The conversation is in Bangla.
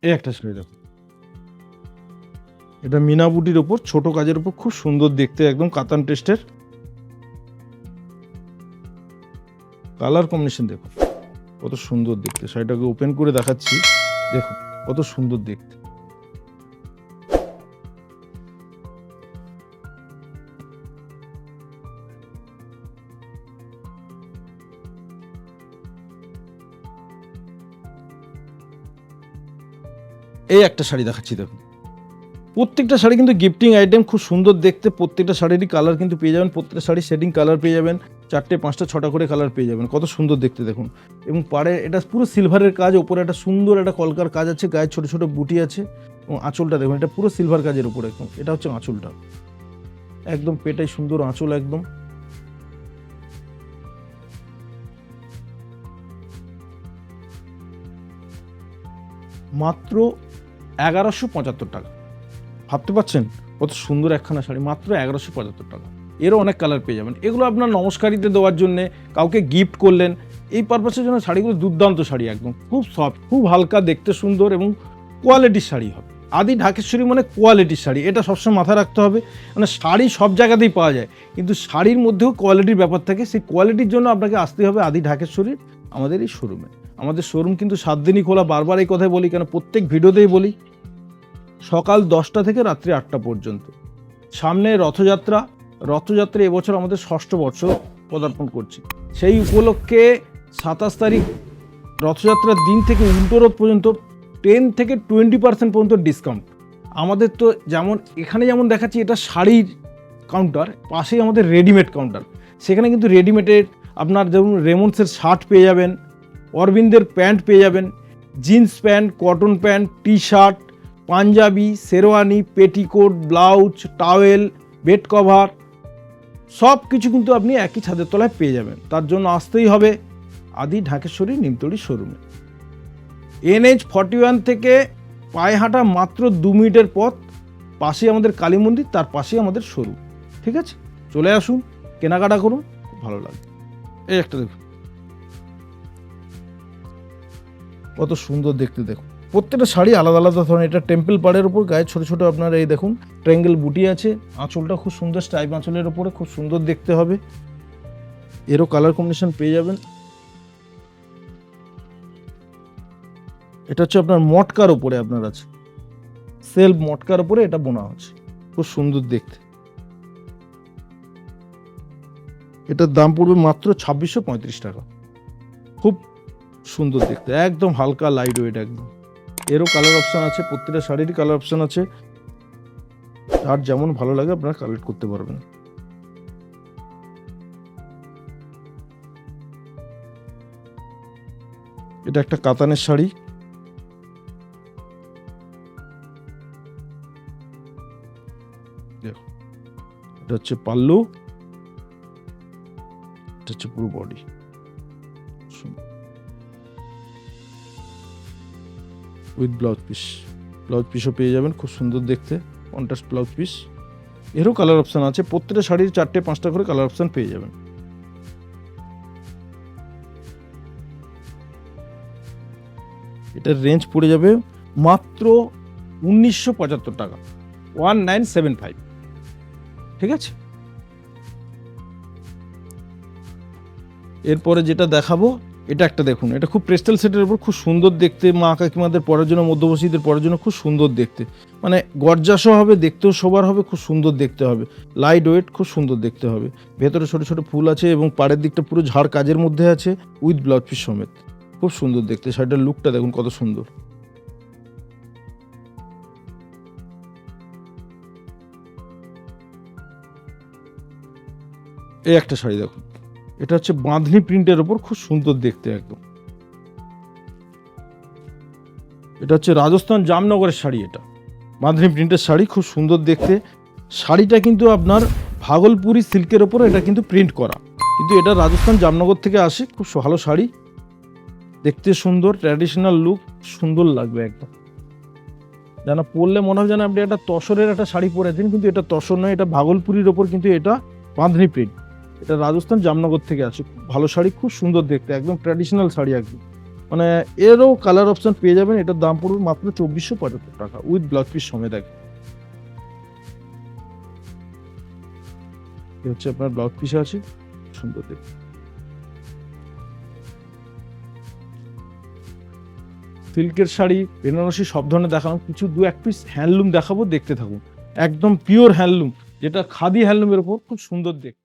এই একটা শাড়ি দেখো, এটা মিনা বুটির ওপর ছোট কাজের ওপর খুব সুন্দর দেখতে, একদম কাতান টেস্টের। কালার কম্বিনেশন দেখো কত সুন্দর দেখতে। শাড়িটাকে ওপেন করে দেখাচ্ছি, দেখো কত সুন্দর দেখতে। এই একটা শাড়ি দেখাচ্ছি, দেখুন প্রত্যেকটা শাড়ি কিন্তু গিফটিং আইটেম, খুব সুন্দর দেখতে। প্রত্যেকটা শাড়িরই কালার কিন্তু পেয়ে যাবেন, প্রত্যেকটা শাড়ির শেডিং কালার পেয়ে যাবেন, 4টে 5টা 6টা করে কালার পেয়ে যাবেন। কত সুন্দর দেখতে দেখুন। এবং পাড়ে এটা পুরো সিলভারের কাজ, ওপরে একটা সুন্দর একটা কলকার কাজ আছে, গায়ে ছোট ছোট বুটি আছে। এবং আঁচলটা দেখুন, এটা পুরো সিলভার কাজের উপরে একদম। এটা হচ্ছে আঁচলটা, একদম পেটাই সুন্দর আঁচল একদম। মাত্র 1175 টাকা। ভাবতে পারছেন কত সুন্দর একখানা শাড়ি, মাত্র 1175 টাকা। এরও অনেক কালার পেয়ে যাবেন। এগুলো আপনার নমস্কারীতে দেওয়ার জন্যে, কাউকে গিফট করলেন, এই পারপাসের জন্য শাড়িগুলো দুর্দান্ত শাড়ি, একদম খুব সফট, খুব হালকা, দেখতে সুন্দর এবং কোয়ালিটির শাড়ি হবে। আদি ঢাকেশ্বরী মানে কোয়ালিটির শাড়ি, এটা সবসময় মাথায় রাখতে হবে। মানে শাড়ি সব জায়গাতেই পাওয়া যায়, কিন্তু শাড়ির মধ্যেও কোয়ালিটির ব্যাপার থাকে। সেই কোয়ালিটির জন্য আপনাকে আসতে হবে আদি ঢাকেশ্বরীর আমাদের এই শোরুমে। আমাদের শোরুম কিন্তু 7 দিনই খোলা। বারবার এই কথাই বলি, কেন প্রত্যেক ভিডিওতেই বলি, সকাল 10টা থেকে রাত্রি 8টা পর্যন্ত। সামনে রথযাত্রা, রথযাত্রা এবছর আমাদের 6ষ্ঠ বর্ষ পদার্পণ করছি। সেই উপলক্ষে 27 তারিখ রথযাত্রার দিন থেকে উল্টো রথ পর্যন্ত 10 থেকে 20% পর্যন্ত ডিসকাউন্ট। আমাদের তো যেমন এখানে যেমন দেখাচ্ছি, এটা শাড়ির কাউন্টার, পাশেই আমাদের রেডিমেড কাউন্টার। সেখানে কিন্তু রেডিমেডের আপনার যেমন রেমন্ডসের শার্ট পেয়ে যাবেন, অরবিন্দের প্যান্ট পেয়ে যাবেন, jeans pant, cotton pant, T shirt, panjabi, sherwani, petticoat, blouse, towel, bed cover, সব কিছু কিন্তু আপনি একই ছাদের তলায় পেয়ে যাবেন। তার জন্য আসতেই হবে আদি ঢাকেশ্বরী নিমতলী শোরুমে। NH 41 থেকে পায়ে হাঁটা মাত্র 2 মিনিটের পথ, পাশেই আমাদের কালী মন্দির, তার পাশেই আমাদের শোরুম। ঠিক আছে, চলে আসুন, কেনাকাটা করুন, খুব ভালো লাগবে। এই একটা দেখুন কত সুন্দর দেখতে, দেখুন প্রত্যেকটা শাড়ি আলাদা আলাদা ধরনের। এটা টেম্পল পাড়ের উপর, গায়ে ছোট ছোট আপনার এই দেখুন ট্রায়াঙ্গেল বুটি আছে। আঁচলটা খুব সুন্দর স্টাইপ আঁচলের উপরে, খুব সুন্দর দেখতে হবে। এরও কালার কম্বিনেশন পেয়ে যাবেন। এটা হচ্ছে আপনার মটকার উপরে আপনার আছে, সেলফ মটকার উপরে এটা বোনা আছে, খুব সুন্দর দেখতে। এটার দাম পড়বে মাত্র 2635 টাকা। খুব সুন্দর দেখতে, একদম হালকা লাইট ওয়েট একদম। এরও কালার অপশন আছে, প্রত্যেকটা শাড়িরই কালার অপশন আছে, আর যেমন ভালো লাগে আপনারা কালেক্ট করতে পারবেন। এটা একটা কাতানের শাড়ি, দেখো এটা হচ্ছে পাল্লু, এটা হচ্ছে পুরো body. With blouse piece, blouse পিসও পেয়ে যাবেন, খুব সুন্দর দেখতে, কন্ট্রাস্ট ব্লাউজ পিস। এরও কালার অপশান আছে, প্রত্যেকটা শাড়ির 4টে 5টা করে কালার অপশান পেয়ে যাবেন। এটার রেঞ্জ পড়ে যাবে মাত্র 1975 টাকা, 1975। ঠিক আছে, এরপরে যেটা দেখাবো, এটা একটা দেখুন, এটা খুব প্রেস্টাল সেটের উপর, খুব সুন্দর দেখতে, মা কাকিমাদের পরার জন্য, মধ্যবয়সীদের পরার জন্য খুব সুন্দর দেখতে। মানে গর্জাসও হবে, দেখতেও শোবার হবে, খুব সুন্দর দেখতে হবে, লাইট ওয়েট, খুব সুন্দর দেখতে হবে। ভেতরে ছোট ছোট ফুল আছে এবং পাড়ের দিকটা পুরো ঝাড় কাজের মধ্যে আছে, উইথ ব্লাউজ পিস সমেত, খুব সুন্দর দেখতে। শাড়িটার লুকটা দেখুন কত সুন্দর। এই একটা শাড়ি দেখুন, এটা হচ্ছে বাঁধনি প্রিন্টের ওপর, খুব সুন্দর দেখতে একদম। এটা হচ্ছে রাজস্থান জামনগরের শাড়ি, এটা বাঁধনি প্রিন্টের শাড়ি, খুব সুন্দর দেখতে। শাড়িটা কিন্তু আপনার ভাগলপুরি সিল্কের ওপর এটা কিন্তু প্রিন্ট করা, কিন্তু এটা রাজস্থান জামনগর থেকে আসে। খুব ভালো শাড়ি, দেখতে সুন্দর, ট্র্যাডিশনাল লুক, সুন্দর লাগবে একদম। যেন পরলে মনে হয় যেন আপনি একটা তসরের একটা শাড়ি পরেছেন, কিন্তু এটা তসর নয়, এটা ভাগলপুরির ওপর কিন্তু এটা বাঁধনি প্রিন্ট। এটা রাজস্থান জামনগর থেকে আসে, খুব ভালো শাড়ি, খুব সুন্দর দেখতে, একদম ট্র্যাডিশনাল শাড়ি একদম। মানে এরও কালার অপশন পেয়ে যাবেন। এটার দাম পড়বে মাত্র 2475 টাকা উইথ ব্লাউজ পিস সমেত। এই হচ্ছে আপনার ব্লাউজ পিস আছে, সুন্দর দেখতে। সিল্কের শাড়ি, বেনারসি সব ধরনের দেখালাম, কিছু দু এক পিস হ্যান্ডলুম দেখাবো, দেখতে থাকুন। একদম পিওর হ্যান্ডলুম, যেটা খাদি হ্যান্ডলুমের উপর, খুব সুন্দর দেখতে।